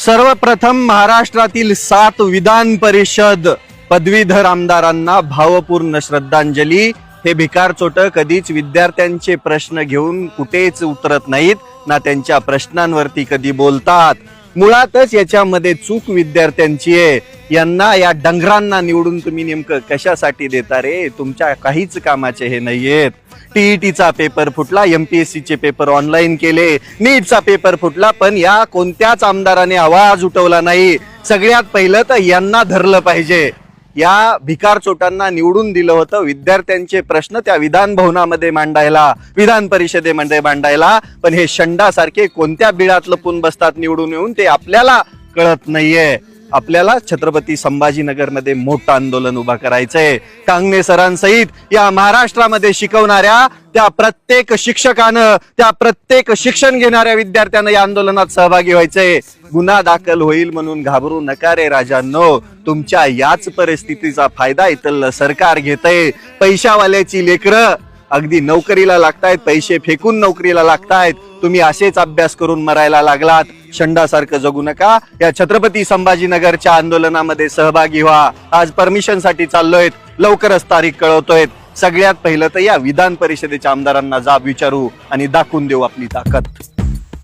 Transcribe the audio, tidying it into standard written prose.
सर्वप्रथम महाराष्ट्रातील 7 विधान परिषद पदवीधर आमदारांना भावपूर्ण श्रद्धांजली। हे भिकारचोट कधीच विद्यार्थ्यांचे प्रश्न घेऊन कुठेच उतरत नाहीत ना त्यांच्या प्रश्नांवरती कधी बोलतात। मुळातच याच्यामध्ये चूक विद्यार्थ्यांची आहे। यांना या डंगरांना निवडून तुम्ही नेमकं कशासाठी देता रे? तुमच्या काहीच कामाचे हे नाहीयेत। टीईटीचा पेपर फुटला, एमपीएससी चे पेपर ऑनलाईन केले, नीटचा पेपर फुटला, पण या कोणत्याच आमदाराने आवाज उठवला नाही। सगळ्यात पहिलं तर यांना धरलं पाहिजे। या भिकारचोटांना निवडून दिलं होतं विद्यार्थ्यांचे प्रश्न त्या विधान भवनामध्ये मांडायला, विधान परिषदेमध्ये मांडायला, पण हे शंडासारखे कोणत्या बिळात लपून बसतात निवडून येऊन ते आपल्याला कळत नाहीये। आपल्याला छत्रपती संभाजीनगरमध्ये मोठं आंदोलन उभा करायचंय। कांगणे सरांसहित या महाराष्ट्रामध्ये शिकवणाऱ्या त्या प्रत्येक शिक्षकानं, त्या प्रत्येक शिक्षण घेणाऱ्या विद्यार्थ्यांना या आंदोलनात सहभागी व्हायचंय। गुन्हा दाखल होईल म्हणून घाबरू नका रे राजांनो। तुमच्या याच परिस्थितीचा फायदा इथलं सरकार घेतंय। पैशावाल्याची लेकरं अगदी नोकरीला लागतायत, पैसे फेकून नोकरीला लागतायत। तुम्ही असेच अभ्यास करून मरायला लागलात। शंडासारखं जगू नका। या छत्रपती संभाजीनगरच्या आंदोलनामध्ये सहभागी व्हा। आज परमिशन साठी चाललोय, लवकरच तारीख कळवतोय। सगळ्यात पहिलं तर या विधान परिषदेच्या आमदारांना जाब विचारू आणि दाखवून देऊ आपली ताकद।